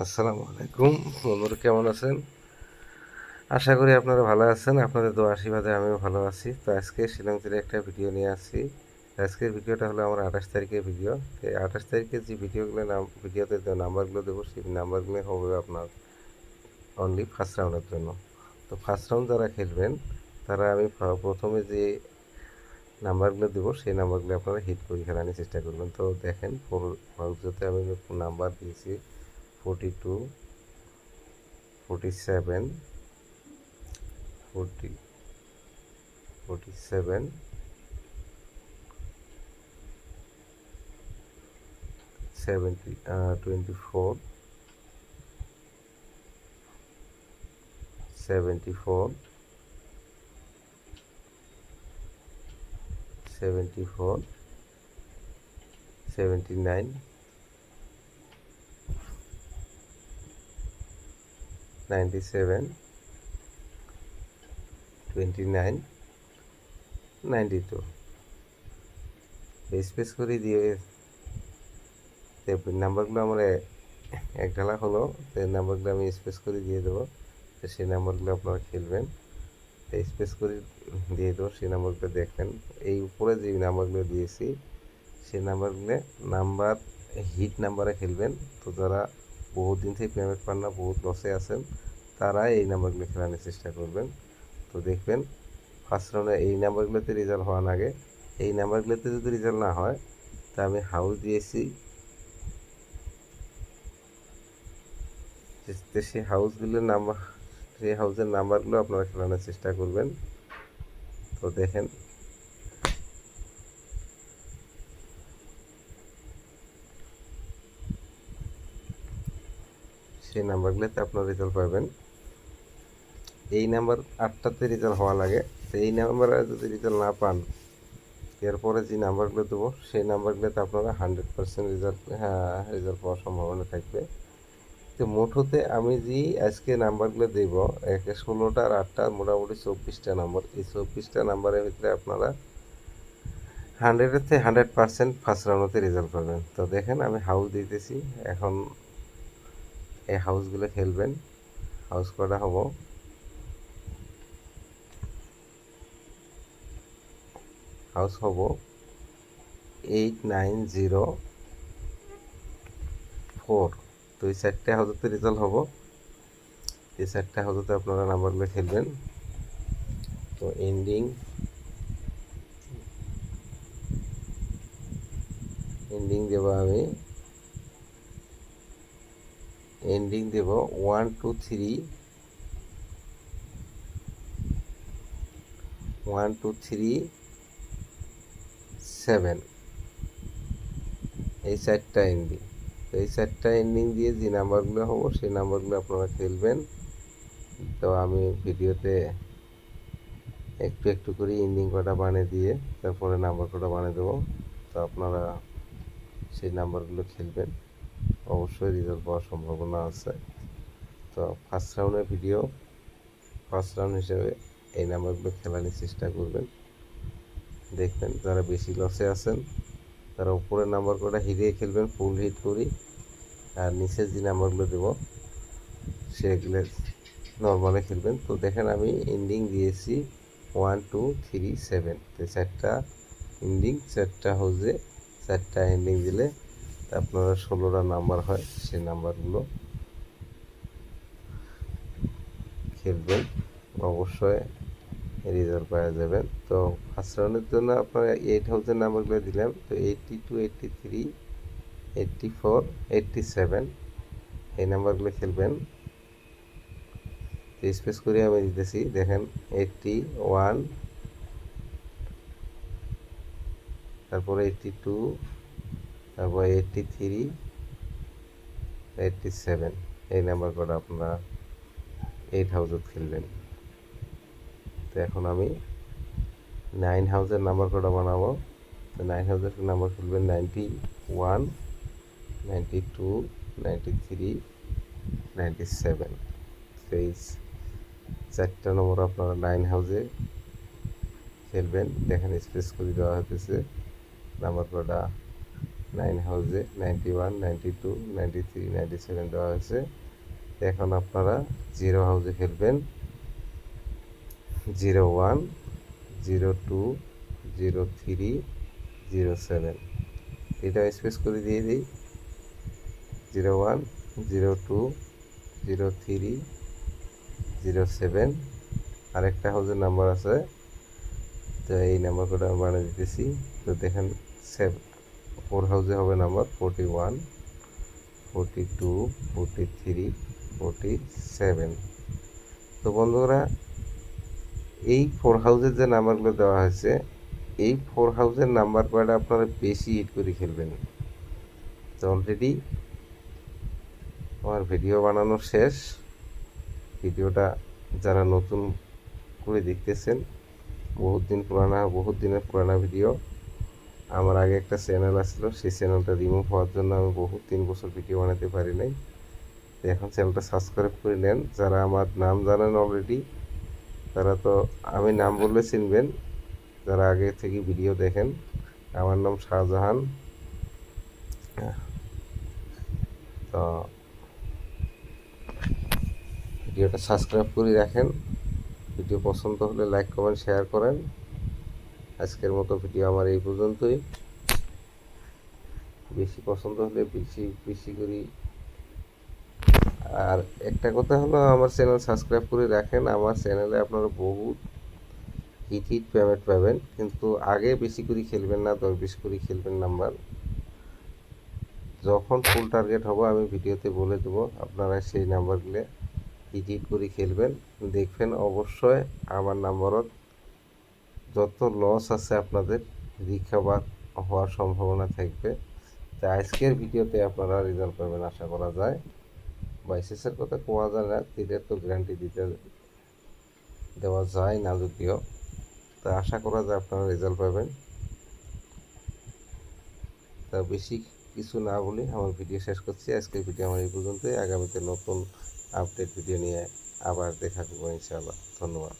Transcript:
আসসালামু আলাইকুম বন্ধুরা, কেমন আছেন? আশা করি আপনারা ভালো আছেন। আপনাদের দোয়া আশীর্বাদে আমিও ভালো আছি। তো আজকে শিলং থেকে একটা ভিডিও নিয়ে আসছি। আজকের ভিডিওটা হলো আমার 28 তারিখের ভিডিও। তো 28 তারিখের যে ভিডিওতে যে নাম্বারগুলো দেবো, সেই নাম্বারগুলো হবে আপনার অনলি ফার্স্ট রাউন্ডের জন্য। তো ফার্স্ট রাউন্ড যারা খেলবেন তারা আমি প্রথমে যে নাম্বারগুলো দেবো সেই নাম্বারগুলো আপনারা হিট করে খেলানোর চেষ্টা করবেন। তো দেখেন ভারতে আমি নাম্বার দিয়েছি 42, 47, 47, 24, 74, 74, 79, 97, 29, 92। স্পেস করে দিয়ে নাম্বারগুলো আমার এক ঢালা হলো। তো নাম্বারগুলো আমি স্পেস করে দিয়ে দেবো। তো সেই নাম্বারগুলো আপনারা খেলবেন। তো স্পেস করে দিয়ে দেবো, সেই নাম্বারগুলো দেখবেন। এই উপরে যে নাম্বারগুলো দিয়েছি সেই নাম্বার হিট নাম্বারে খেলবেন। তো যারা বহুত দিন থেকে পেমেন্ট পান না, বহুত লসে আছেন, তারা এই নাম্বারগুলো খেলানোর চেষ্টা করবেন। তো দেখবেন ফার্স্ট রাউন্ডে এই নাম্বারগুলোতে রেজাল্ট হওয়ার আগে, এই নাম্বারগুলোতে যদি রেজাল্ট না হয়, তা আমি হাউস দিয়েছি, সেই হাউসগুলোর নাম্বার, সেই হাউসের নাম্বারগুলো আপনারা খেলানোর চেষ্টা করবেন। তো দেখেন সেই নাম্বারগুলোতে আপনারা রেজাল্ট পাবেন। এই নাম্বার 8টাতে রেজাল্ট হওয়া লাগে। তো এই নাম্বারে যদি রেজাল্ট না পান, এরপরে যে নাম্বারগুলো দেবো সেই নাম্বারগুলোতে আপনারা 100% রেজাল্ট পাওয়ার সম্ভাবনা থাকবে। তো মোটতে আমি যে আজকে নাম্বারগুলো দেব, 16টা আর 8টা, মোটামুটি 24টা নাম্বার। এই 24টা নাম্বারের ভিতরে আপনারা 100-এর থেকে 100% ফার্স্ট রাউন্ডতে রেজাল্ট পাবেন। তো দেখেন আমি হাউস দিতেছি। এখন এই হাউসগুলো খেলবেন। হাউস কটা হবো, হাউস হবো 8904। তো এই 4টে হাউসতে রেজাল্ট হবো। এই 4টে হাউসতে আপনারা নাম্বারগুলো খেলবেন। তো এন্ডিং দেবো আমি, এন্ডিং দেব 1 2 3, 1 2 3 7, এই 4টা এন্ডিং। তো এই 4টা এন্ডিং দিয়ে যে নাম্বারগুলো হবো সেই নাম্বারগুলো আপনারা খেলবেন। তো আমি ভিডিওতে একটু একটু করে এন্ডিং কটা বানিয়ে দিয়ে তারপরে নাম্বার কটা বানিয়ে দেবো। তো আপনারা সেই নাম্বারগুলো খেলবেন, অবশ্যই রেজাল্ট পাওয়ার সম্ভাবনা আছে। তো ফার্স্ট রাউন্ড হিসেবে এই নাম্বারগুলো খেলানোর চেষ্টা করবেন। দেখবেন যারা বেশি লসে আছেন তারা উপরের নাম্বার কটা হিরিয়ে খেলবেন, ফুল হিট করি। আর নিচের যে নাম্বারগুলো দেবো সেগুলো নর্মালে খেলবেন। তো দেখেন আমি এন্ডিং দিয়েছি 1 2 3 7। তো 4টা এন্ডিং, 4টা হাউসে 4টা এন্ডিং দিলে আপনারা 16টা নাম্বার হয়, সেই নাম্বারগুলো খেলবেন, অবশ্যই রেজাল্ট পাওয়া যাবেন। তো ফার্স্ট রাউন্ডের জন্য আপনারা 8 হাউসের নাম্বারগুলো দিলাম। তো 82, 83, 84, 87 এই নাম্বারগুলো খেলবেন। স্পেস করে আমি দিতেছি, দেখেন 81, তারপরে 82, তারপর 83, 87 এই নাম্বার কটা আপনারা 8 হাউসত খেলবেন। তো এখন আমি 9 হাউসের নাম্বার কটা বানাবো। তো 9 হাউসের নাম্বার খেলবেন 91, 92, 93, 97। এই 4টা নম্বর আপনারা 9 হাউসে খেলবেন। দেখেন স্পেস করে দেওয়া হতেছে নাম্বার কটা 9 হাউজে 91, 92, 93, 97 দেওয়া হয়েছে। এখন আপনারা 0 হাউজে খেলবেন। 01, 02, 03, 07 এটা স্পেস করে দিয়ে দিই। 01, 02, 03, 07 আরেকটা হাউজের নাম্বার আছে, তো এই নাম্বার কোডটা আমি বানিয়ে দিতেছি। তো দেখেন 4 হাউজে হবে নাম্বার 41, 42, 43, 47। তো বন্ধুরা, এই 4 হাউজের যে নাম্বারগুলো দেওয়া হয়েছে, এই 4 হাউজের নাম্বার কয়টা আপনারা বেশি হিট করে খেলবেন। তো অলরেডি আমার ভিডিও বানানো শেষ। ভিডিওটা যারা নতুন করে দেখতেছেন, বহুত দিনের পুরানা ভিডিও। আমার আগে একটা চ্যানেল আসলো, সেই চ্যানেলটা রিমুভ হওয়ার জন্য আমি 3 বছর ভিডিও বানাতে পারি নাই। তো এখন চ্যানেলটা সাবস্ক্রাইব করে নেন। যারা আমার নাম জানেন অলরেডি, তারা তো আমি নাম বললে চিনবেন, যারা আগে থেকে ভিডিও দেখেন। আমার নাম শাহজাহান। তো ভিডিওটা সাবস্ক্রাইব করে রাখেন। ভিডিও পছন্দ হলে লাইক কমেন্ট শেয়ার করেন। আজকের মতো ভিডিও আমার এই পর্যন্তই। বেশি পছন্দ হলে বেশি বেশি করি। আর একটা কথা হলো, আমার চ্যানেল সাবস্ক্রাইব করে রাখেন। আমার চ্যানেলে আপনারা বহুত হিট পেমেন্ট পাবেন, কিন্তু আগে বেশি করে খেলবেন না, 10-20 করে খেলবেন নাম্বার। যখন ফুল টার্গেট হবে আমি ভিডিওতে বলে দেবো, আপনারা সেই নাম্বারগুলো হিট করে খেলবেন। দেখবেন অবশ্যই আমার নাম্বারত যত লস আছে আপনাদের রিকভার হওয়ার সম্ভাবনা থাকবে। তাই আজকের ভিডিওতে আপনারা রেজাল্ট পাবেন আশা করা যায়। বাইসেসের কথা কোয়া যায় না, তীরের তো গ্যারান্টি দেওয়া যায় না যদিও। তা আশা করা যায় আপনারা রেজাল্ট পাবেন। তা বেশি কিছু না বলে আমার ভিডিও শেষ করছি। আজকের ভিডিও আমার এই পর্যন্তই। আগামীতে নতুন আপডেট ভিডিও নিয়ে আবার দেখা করবো ইনশাআল্লাহ। ধন্যবাদ।